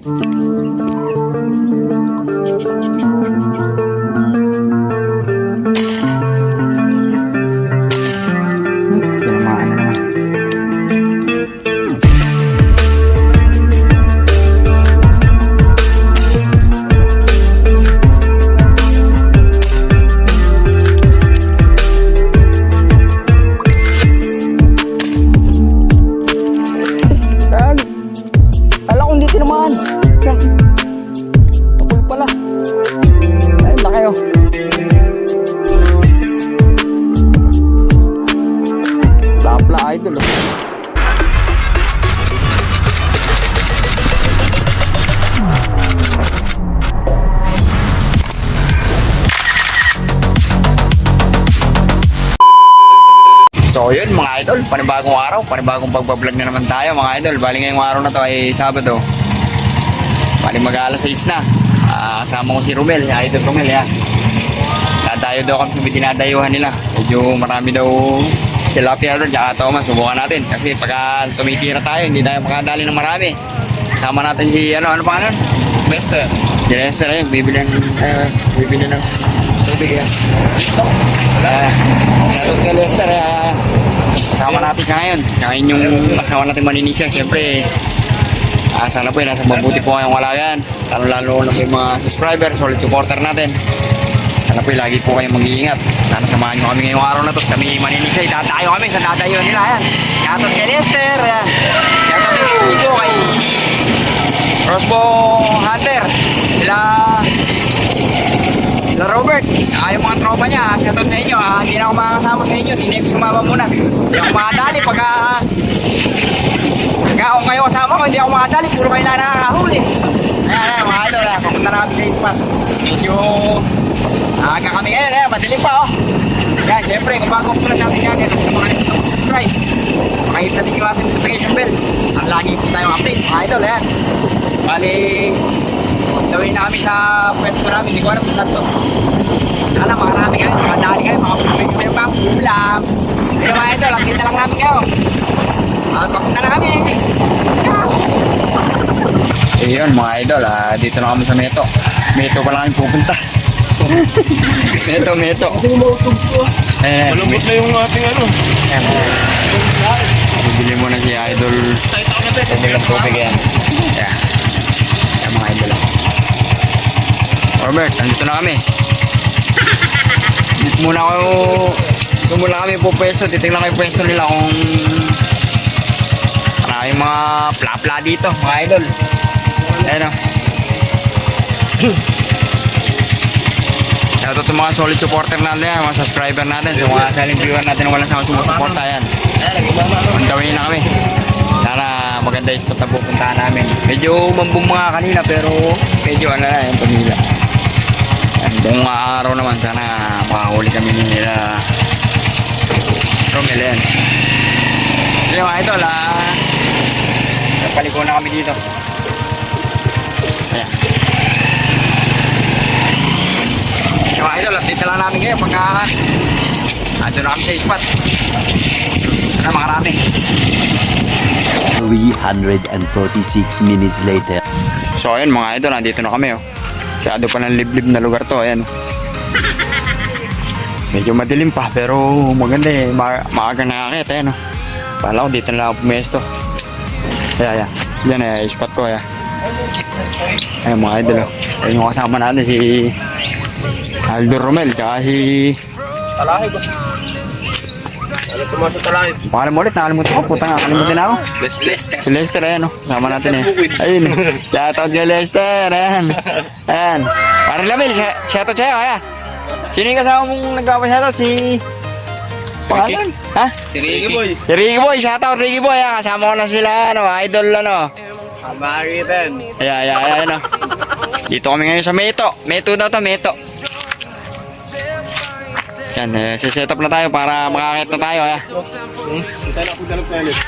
So yun mga idol, panibagong araw, panibagong pagbablog na naman tayo mga idol. Bali ngayong araw na to ay Sabado. Bali mag-alas 6 na. Kasama ko si Romel, si Idol Romel yan. Tatayo daw kami sa dinadayuhan nila. Medyo marami daw tilapia doon, tsaka Thomas, subukan natin. Kasi pagka tumitira tayo, hindi tayo makadali ng marami. Kasama natin si ano pa nun? Lester. Si Lester ayun, bibili ng tubig yan. Natot kay Lester, kasama natin siya ngayon. Tsaka yung kasama natin maninisya, siyempre sana po nasa mabuti po kayong walagan. Lalo na po yung mga subscriber, solid supporter natin. Sana po lagi po kayong mag-iingat. Sana samahan nyo kami ngayong araw na to. Kami maninisya, itatayo kami sa dadayo nila. Ayan. Shoutout kay Lester. Ayan. Shoutout kay Ujo, kay Crossbow Hunter. Sila Robert. Yung mga tropa niya. Shoutout sa inyo. Hindi na ako makakasama sa inyo. Hindi na ako sumama muna. Hindi ako makadali pagka kung kayo kasama ko, hindi ako makadali. Puro kayo na nakakahuli. Ayan, mga idol. Papunta na kami sa ispas. Medyo aga kami ngayon. Madilim pa, oh. Yan, syempre, kung bago po lang natin yan, makalimutan ko subscribe. Makahit natin yung ating notification bell. Ang lagi po tayong update, mga idol. Ayan. Bali, gawin na kami sa pwesto namin. Hindi ko alam kung saan to. Alam, makarami kayo. Makadali kayo. Makapulong kayo pa. Pulang. Ayun, mga idol. Ang kita lang namin kayo. Papunta na kami. Ayun mga idol, dito na kami sa Meto. Meto pa lang kami pupunta. Meto. Malambot na yung ating ano. Bibili mo na si Idol. Pumilang tubig yan. Yan mga idol. Robert, nandito na kami. Dito muna kami po pwesto. Titingnan ko yung pwesto nila kung yung mga pla-pla dito, mga idol. Ayan o. Shoutout sa mga solid supporter natin, mga subscriber natin, sa mga silent viewer natin na walang sama sumusuporta. Ayan. Mandawin na kami. Sana maganda yung spot na pupuntahan namin. Medyo mambong mga kanina pero medyo ano na yung pamila. Buong araw naman sana makahuli kami nila Romel. Ayan. So yung mga idol, paliko na kami dito. Ayan. Yung mga idol, update lang namin kayo pagka ando na kami sa spot. Ano, makarami. 346 minutes later. So ayun mga idol, nandito na kami. Masyado pa ng liblib na lugar to. Ayan. Medyo madilim pa pero maganda eh. Maagang nakakita. Ayan. Pala ko dito na lang ako pumesto. Ayan. Yan spot ko. Ayan mga idol. Ayan yung kasama natin si Aldo Romel. Tsaka si Talahe ko. Ano tumasok talahe? Pangalan mo ulit. Nakalimutan ko. Puta nga. Nakalimutan ako. Lester. Si Lester. Ayan. Kasama natin eh. Ayun. Shoutout kay Lester. Ayan. Ayan. Parang Lamil. Shoutout sa'yo. Ayan. Sino yung kasama mong nagpapashoutout? Si pangalan? Ha? Si Ricky Boy. Si Ricky Boy, shoutout Ricky Boy. Kasama ko na sila, idol Maritan. Ayan. Dito kami ngayon sa Meto. Meto daw to, Meto. Yan, set up na tayo para makakit na tayo.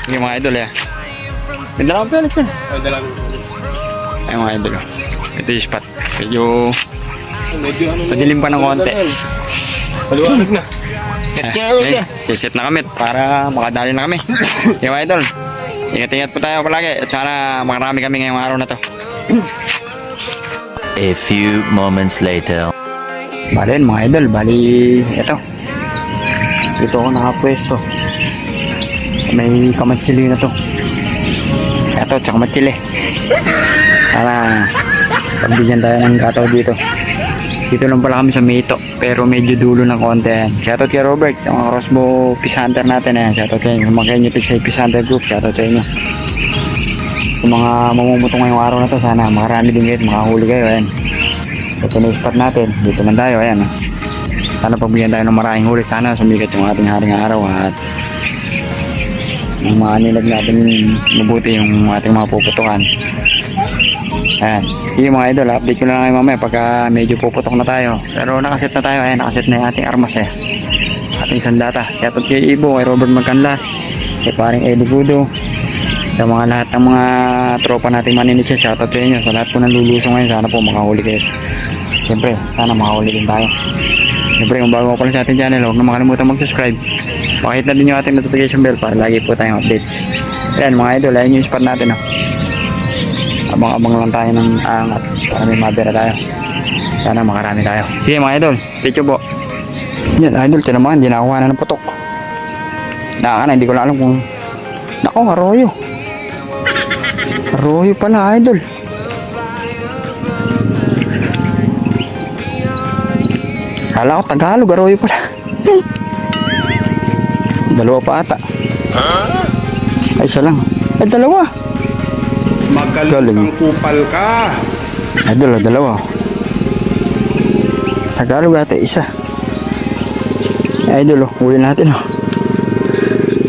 Sige mga idol. May dalawang pelet yan. Ayan mga idol. Ito yung spot. Medyo madilim pa ng konti. Paliwanag na. Set na kami para makadali na kami. Yung mga idol, ingat-ingat po tayo palagi at sana makarami kami ngayong araw na to. A few moments later. Bali mga idol, bali ito. Dito ako nakapwesto. May kamatsili na to. Ito, tsaka matsili. Para pagbigyan tayo ng kataw dito. Dito lang pala kami sa Mito, pero medyo dulo ng konti. Shoutout kay Robert, yung crossbow fish hunter natin. Shoutout kayo, yung mga kanyo fish hunter group. Shoutout sa inyo. Yung mga mamumutong ngayong araw na to, sana makarami din kayo, makahuli kayo. Ayan. Ito na yung spot natin. Dito lang tayo. Ayan. Sana pagbigyan tayo ng maraming huli. Sana sumikat yung ating haring araw at yung mga nilag natin mabuti yung ating mga puputukan. Ayan. Yung mga idol, update ko na lang kayo mamaya pagka medyo puputok na tayo. Pero nakaset na tayo. Ayan, nakaset na yung ating armas ating sandata. Shoutout kay Ibo, kay Robert Magcanlas, kay paring Eddie Gudo, sa mga lahat ng mga tropa nating maninisya. Shoutout sa inyo. Sa lahat po ng lulusong ngayon, sana po makahuli kayo. Siyempre, sana makahuli din tayo. Siyempre, kung bago pa lang sa ating channel, huwag na makalimutan mag-subscribe. Pakihit na din yung ating notification bell para lagi po tayong update. Ayan mga idol, ayan yung spot natin. Abang-abang lang tayo ng angat para may mabira tayo. Sana makarami tayo. Sige mga idol, picture po. Yan idol, tinamaan, hindi nakakuha na ng putok. Hindi ko lang alam kung... Nako, arroyo. Arroyo pala idol. Kala ko Tagalog, arroyo pala. Dalawa pa ata. Ay, isa lang. Ay, dalawa. Magaling kang kupal ka. Ay, dalawa. Tagalog ata, isa. Ay, idol, huli natin.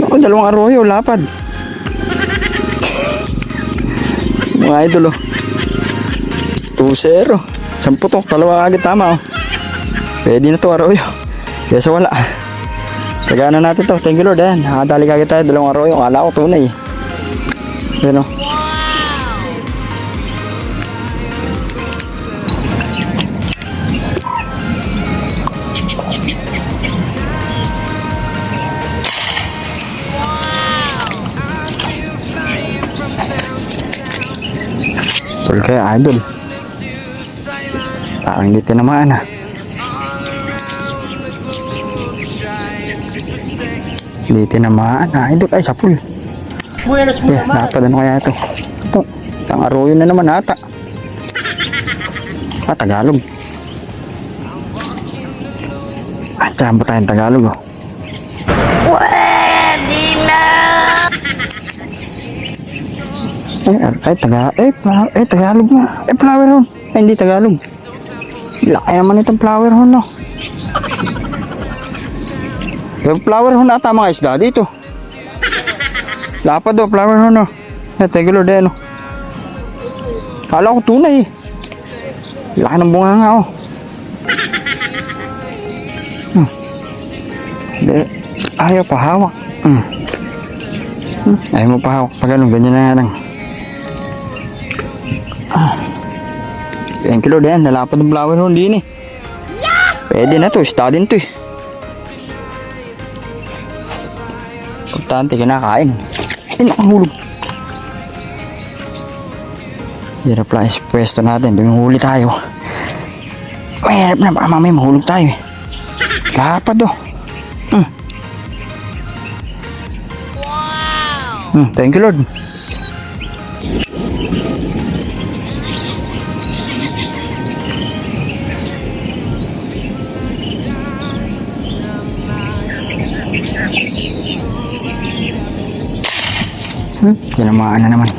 Ako, dalawang arroyo, lapad. Mga idol, 2-0. 10 putok, dalawa agad tama. Pwede na to, arroyo. Kesa wala. Tagana natin to. Thank you Lord. Ayan. Nakadali kagad tayo. Dalawang arroyo. Akala ko tunay. Ayan o. Tol kaya idol. Parang hindi tinamaan ha. Hindi tinamaan ha. Idol ay sapul. Buenas mo naman. Napad ano kaya ito? Ito. Ang arroyo na naman ata. Tagalog. Champo tayong Tagalog oh. Pwede na! Tagalog nga. Flower horn. Hindi Tagalog. Laki naman itong flower horn no. Yung flower horn ata mga isda dito. Lapad do, flower horn no. Tegalo din no. Kala ko tunay eh. Laki ng bunga nga oh. Ayaw pa hawak. Ayaw mo pa hawak. Pag ganun, ganyan na nga lang. Thank you Lord yan. Nalapad ng flower horn din eh. Pwede na to. Isda din to eh. Importante kinakain. Nakahulog. Hirap lang is pwesto natin. Doon huli tayo. Mahirap na. Baka mamaya mahulog tayo eh. Lapad oh. Thank you Lord. Tinamaan na naman.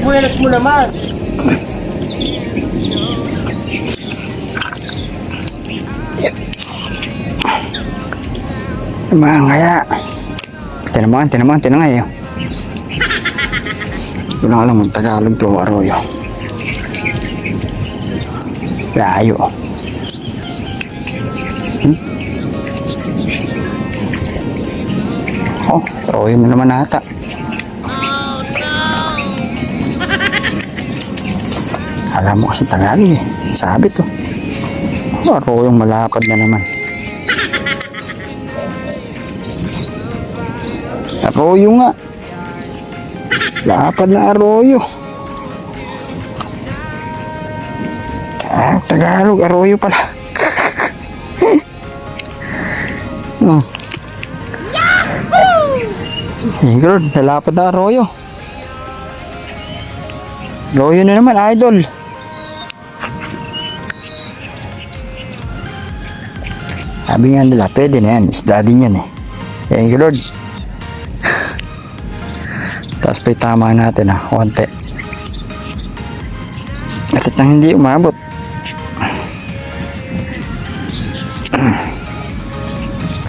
Buenas mo naman. Tinamaan kaya. Tinamaan, tinangay oh. Hindi lang alam, Tagalog to, arroyo. Layo. Oh, arroyo na naman ata. Alam mo kasi Tagalog eh. Sabi to. Arroyo malapad na naman. Arroyo nga. Lapad na arroyo. Tagalog, Arroyo pala. Oh. Yahoo! Lalapad na Arroyo. Arroyo na naman, idol. Sabi nga nila, pwede na yan. Isda din yan eh. Thank you, Lord. Tapos pa tama natin konti. At nang hindi umabot.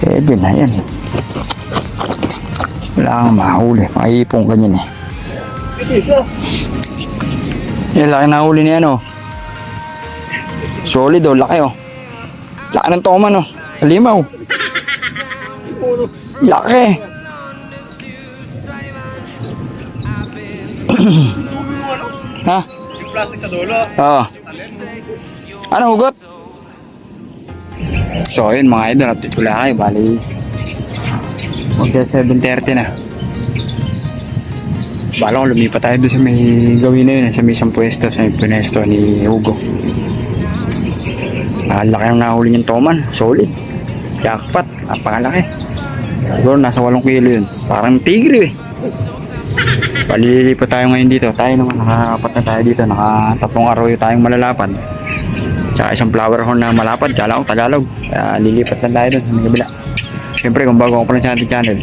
Pwede na yan. Wala kang mahuli. Maipong ka dyan eh. Yan, laki na huli niyan Solid laki Laki ng toman Halimaw. Laki. Ha? Yung plastic sa dulo. Oo. Ano hugot? So yun mga idol, update ko lang kayo. Bali magka 7:30 na. Bala ko lumipat tayo doon sa may gawin na yun, sa may isang pwesto, sa may pwesto ni Hugo. Laki ang nahuli niyang toman, solid. Jackpot, napakalaki. Siguro nasa 8 kilo yun. Parang tigre Palilipat tayo ngayon dito. Tayo naman nakakapat na tayo dito. Naka-3 Arroyo tayong malalapad. Tsaka isang flower horn na malapad. Kala ko Tagalog. Kaya lilipat lang tayo doon sa may kabila. Siyempre kung bago ako pa lang sa ating channel,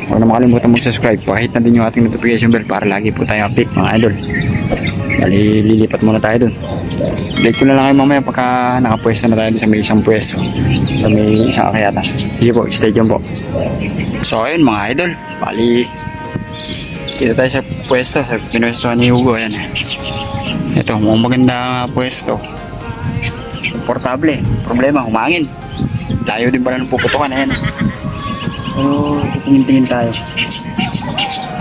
huwag na makalimutan mag-subscribe. Pakihit na din yung ating notification bell para lagi po tayong update mga idol. Bali lilipat muna tayo doon. Update ko na lang kayo mamaya pagka nakapwesto na tayo doon sa may isang pwesto. Sa may isang akyata. Sige po, stay tuned po. So ayun mga idol. Bali dito tayo sa pwesto, sa pinwesto ni Hugo. Ayan. Ito, mukhang maganda pwesto. Komportable. Problema, humangin. Layo din pala ng puputukan. Ayan. Pero tingin-tingin tayo.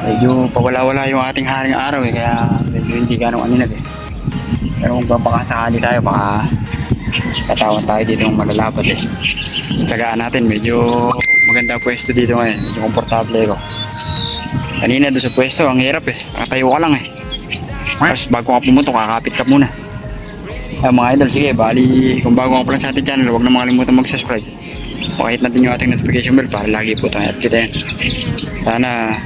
Medyo pawala-wala yung ating haring araw kaya medyo hindi ganong aninag Pero kung baka sakali tayo, baka katawan tayo dito ng malalapad Tsagaan natin, medyo maganda pwesto dito ngayon. Medyo komportable ko. Kanina doon sa pwesto, ang hirap nakatayo ka lang Tapos bago ka pumunto, kakapit ka muna. Mga idol, sige, bali kung bago ka pa lang sa ating channel, huwag na makalimutan mag-subscribe. Pakihit natin yung ating notification bell para lagi po tayo update Sana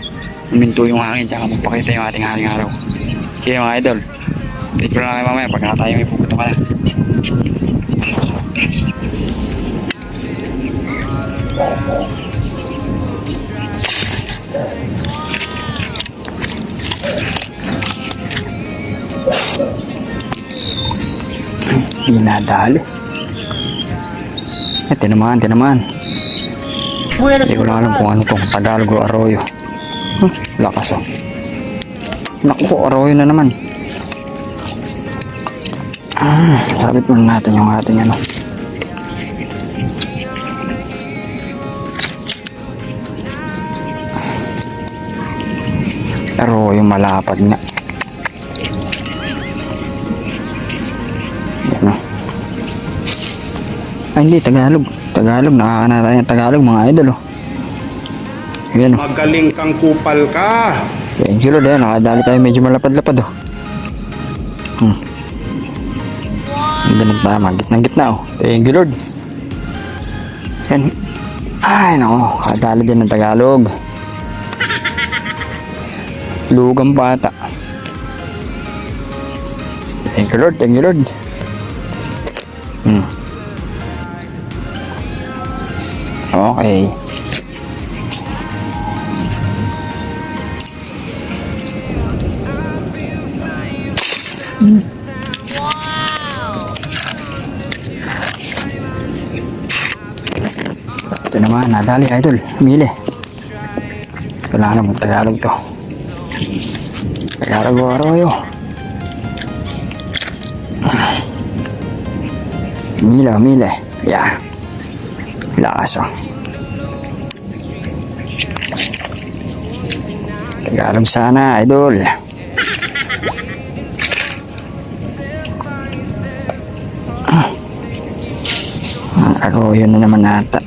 uminto yung hangin, tsaka magpakita yung ating haring araw. Sige mga idol, update ko lang kayo mamaya pag tayo may pupunto ka na. Dinadali. Tinamaan. Hindi ko lang alam kung ano kung Tagalog o Arroyo. Lakas Naku po, Arroyo na naman. Sabit muna natin yung ating Arroyo malapad nga. Ay hindi, Tagalog. Nakakana tayo ng Tagalog mga idol Ayan Magaling kang kupal ka. Thank you Lord nakadali tayo medyo malapad-lapad Ang ganun pa, gitna Thank you Lord. Yan. Ay nako, nakadali din ng Tagalog. Lugang bata. Thank you Lord. Okay. Ito naman, nadali idol. Mili. Wala naman Tagalog to. Tagalog o Arroyo. Mili. Yeah. Lakas Tagalog sana idol. Arroyo na naman nata.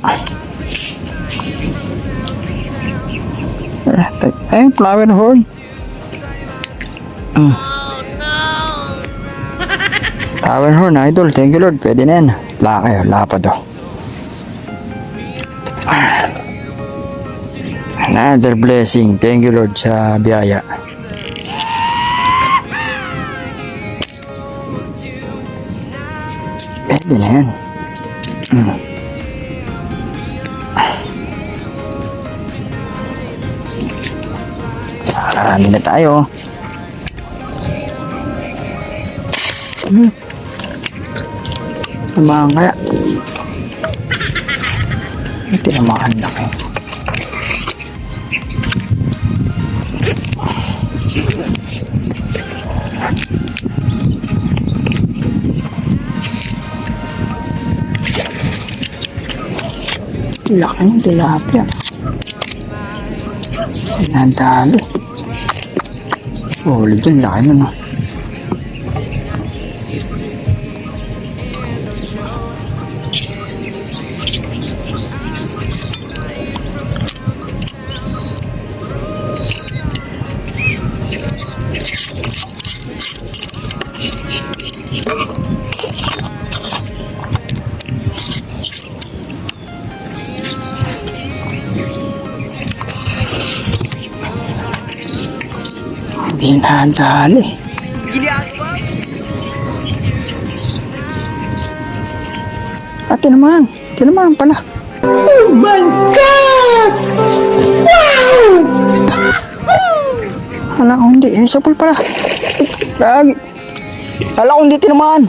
Ay, flower horn. Power horn, idol. Thank you, Lord. Pwede na yan. Laki, lapad, oh. Another blessing. Thank you, Lord, sa biyaya. Pwede na yan. Marami na tayo. Tamahan kaya. Tinamaan na kayo. Laki ng tilapia. Nadali. Ulit yun, laki nun, no? Hindi nadali. Tinamaan pala. Oh my God! Wow! Hala ko hindi, sapul pala. Lagi. Hala ko hindi tinamaan.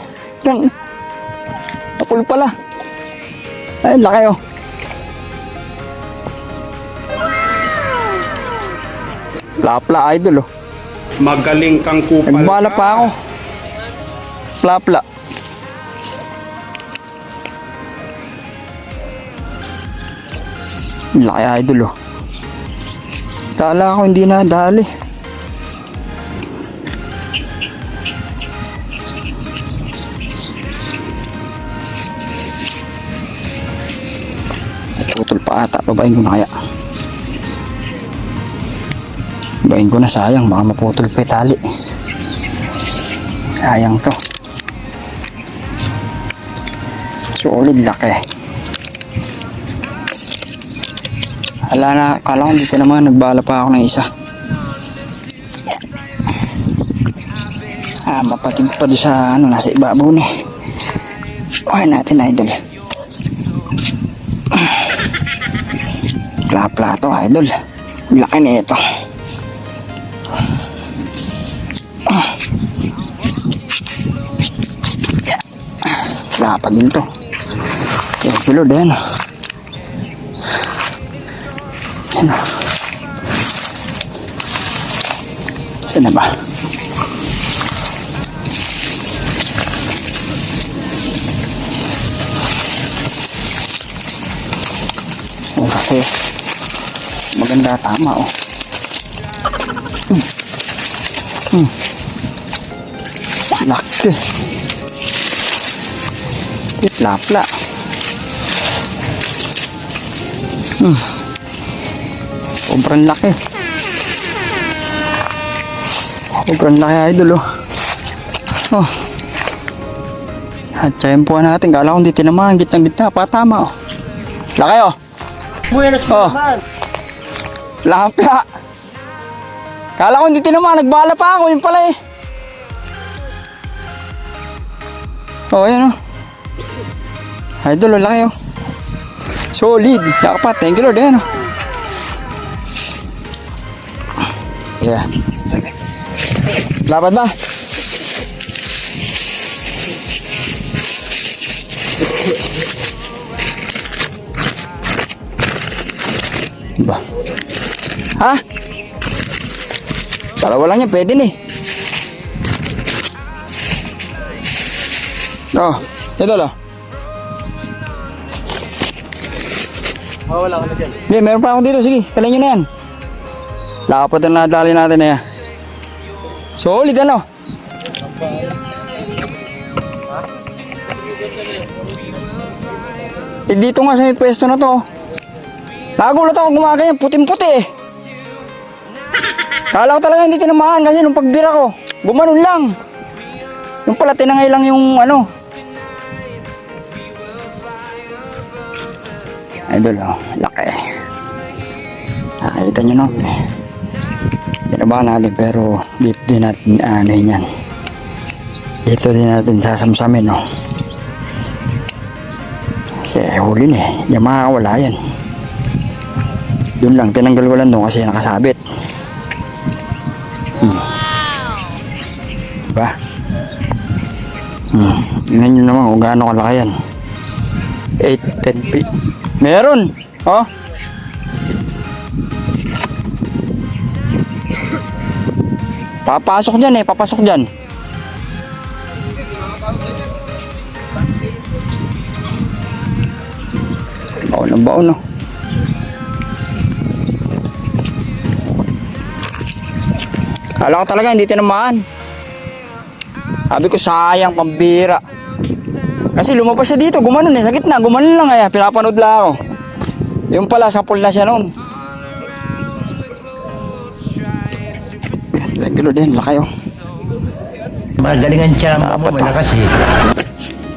Sapul pala. Ay, laki oh. Lapla idol oh. Magaling kang kupal Nagbala pa ako. Plapla. Laki idol oh. Kala ko hindi nadali. Putol pa ata. Babain ko na kaya. Babain ko na, sayang. Baka maputol pa yung tali. Sayang to. Solid laki. Hala na, kala ko dito naman, nagbala pa ako ng isa. Mapatid pa doon sa, nasa ibabaw na. Okay natin, idol. Plapla to, idol. Laki na ito. Plapa din to. Yung kilo din. Ano? Saan na ba? Kasi maganda, tama oh. Laki. Plapla. Sobrang laki. Sobrang laki idol oh. Oh. At tiyempohan natin. Kala ko hindi tinamaan. Gitna-gitna. Patama oh. Laki oh. Buenas Oh. naman. Lapla. Kala ko hindi tinamaan. Nagbala pa ako. Yun pala eh. Oh, ayan oh. Idol oh. Laki oh. Solid. Yaka pa. Thank you Lord. Ayan oh. Yeah. Lapad ba? Ba? Ha? Dalawa lang yan, pwede nih. Oh, ito lo. Oh, wala ka na dyan. Hindi, meron pa ako dito. Sige, kalin nyo na yan. Lapad na nadali natin na yan. Solid ano? Eh dito nga sa may pwesto na to. Nagulat ako gumaganyan, puting-puti eh. Kala ko talaga hindi tinamaan kasi nung pagbira ko, gumanon lang. Yung pala, tinangay lang yung ano. Idol, oh, laki. Nakikita nyo, no? Binabahan natin, pero dito din natin, ano yan. Dito din natin sasamsamin, no? Kasi huli na eh. Yung makakawala yan. Doon lang, tinanggal ko lang doon kasi nakasabit. Diba? Tingnan nyo naman kung gaano kalaki yan. 8, 10 feet. Meron! Oh! Papasok dyan eh, papasok dyan. Baon ng baon, no? Kala ko talaga hindi tinamaan. Sabi ko sayang, pambira. Kasi lumabas siya dito, gumanon eh, sa gitna, gumanon lang kaya, pinapanood lang ako. Yung pala, sa pool na siya noon. Kilo din, laki oh. Magalingan siya mo, malakas eh.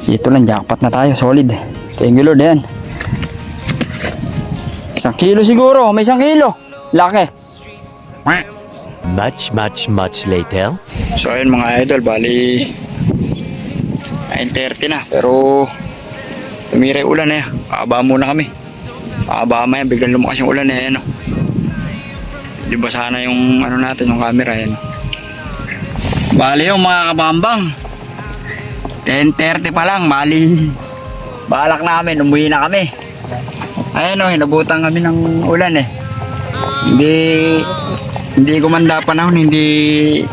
Dito lang, jackpot na tayo, solid. Thank you Lord, yan. 1 kilo siguro, may 1 kilo. Laki. Much later. So ayun mga idol, bali 9:30 na, pero tumiray ulan eh. Paaba muna kami. Paaba maya, biglang lumakas yung ulan eh, ano. Di ba sana yung ano natin, yung camera yan. Bali yung mga kabambang 10:30 pa lang, bali balak namin, umuwi na kami. Ayun o, hinabutan kami ng ulan eh. Hindi gumanda panahon, hindi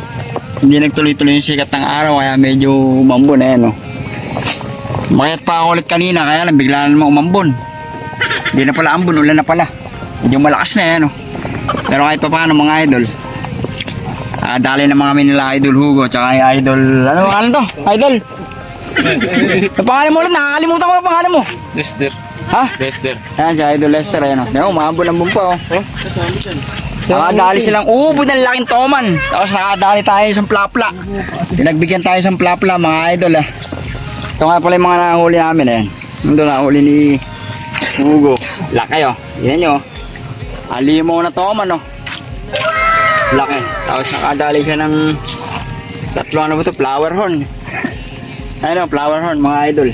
nagtuloy-tuloy yung sikat ng araw, kaya medyo umambon eh, no. Makiyat pa ako ulit kanina, kaya lang bigla na naman umambon. Hindi na pala ambon, ulan na pala. Medyo malakas na eh, no. Pero kahit pa paano mga idol, dali naman kami nila Idol Hugo, tsaka Idol, ano to? Idol? Ang pangalan mo ulit, nakakalimutan ko na pangalan mo. Lester. Ha? Lester. Ayan si Idol Lester, ayan o. Ayan o, umambon pa o. Nakadali silang ubod ng laking toman. Tapos nakadali tayo sa plapla. Pinagbigyan tayo sa plapla mga idol ah. Ito nga pala yung mga nahuli namin eh. Ito nahuli ni Hugo. Laki oh. Yan nyo. Alimaw na toman oh. Laki. Tapos nakadali siya ng tatlo ano ba ito? Flower horn. Ayun oh, flower horn mga idol.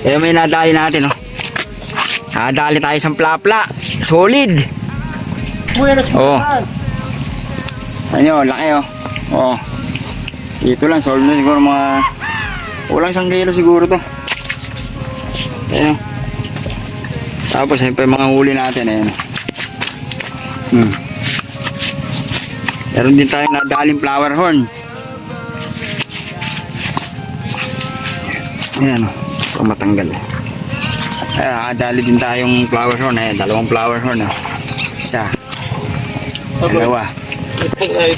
Kaya may nadali natin oh. Nakadali tayo sa plapla. Solid. Oh. Ano, laki oh. Oh. Dito lang, solve na siguro mga walang 1 kilo siguro to. Ayan. Tapos siyempre mga huli natin ayan. Meron din tayong nadaling flower horn. Ayan oh. Ito matanggal. Ayan, nakadali din tayong flower horn. Ayan, 2 flower horn oh. Isa. 2.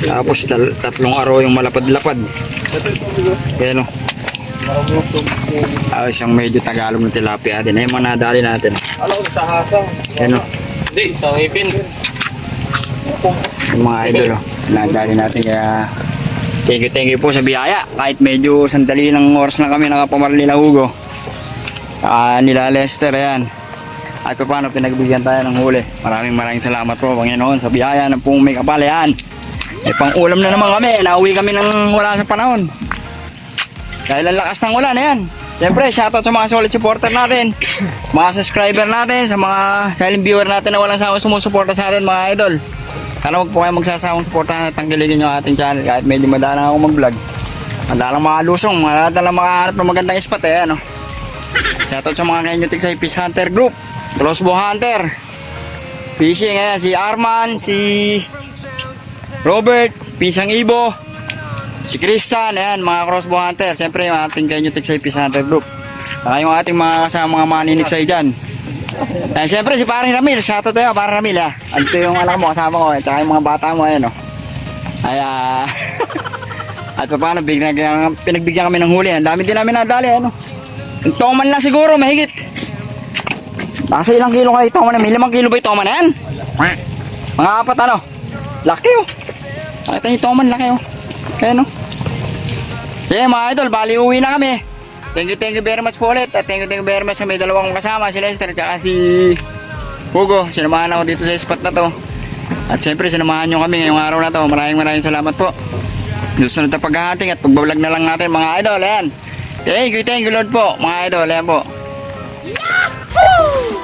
Tapos 3 araw yung malapad-lapad. Ayan o. Isang medyo Tagalog na tilapia din. Ayan mga nadali natin. Ayan o. Hindi, sa ngipin. Yung mga idol o. Nadali natin kaya thank you po sa biyaya. Kahit medyo sandali ng oras na kami nakapamarli na Hugo. Nila Lester ayan. At paano pinagbigyan tayo ng huli. Maraming salamat po Panginoon sa biyaya ng pong may kapal yan. May pang ulam na naman kami. Nauwi kami ng wala sa panahon. Dahil ang lakas ng ulan yan. Siyempre shoutout sa mga solid supporter natin, mga subscriber natin, sa mga silent viewer natin na walang sawang sumusuporta sa atin mga idol. Sana huwag po kayo magsasawang suporta at tanggiligin yung ating channel. Kahit medyo madalang ako mag vlog, madalang mga lusong, madalang makahanap ng magandang spot eh ano. Shoutout sa mga Kenyotic sa Fish Hunter Group, Crossbow Hunter Fishing, ayan, si Arman, si Robert, Pisang Ibo, si Christian, ayan, mga Crossbow Hunter. Siyempre yung ating Kenyotic sa Fish Hunter Group. Saka yung ating mga kasama mga maninigsay dyan. Ayan, siyempre si Parang Ramil, shoutout tayo Parang Ramil ha. Ito yung anak mo, kasama ko, saka yung mga bata mo, ayan o. Ayan. At paano, pinagbigyan kami ng huli. Ang dami din namin nadali, ano. Yung toman lang siguro, mahigit. Nasa ilang kilo kayo toman na? May 5 kilo ba yung toman na yan? Mga 4 ano? Laki oh. Nakita yung toman, laki oh. Kaya no. Sige mga idol, bali uwi na kami. Thank you very much po ulit. At thank you very much sa may dalawang kasama, si Lester at si Hugo. Sinamahan ako dito sa spot na to. At syempre sinamahan nyo kami ngayong araw na to. Maraming salamat po. Gusto na paghahating at pagbablog na lang natin mga idol. Ayan. Thank you Lord po mga idol. Ayan po. Yahoo!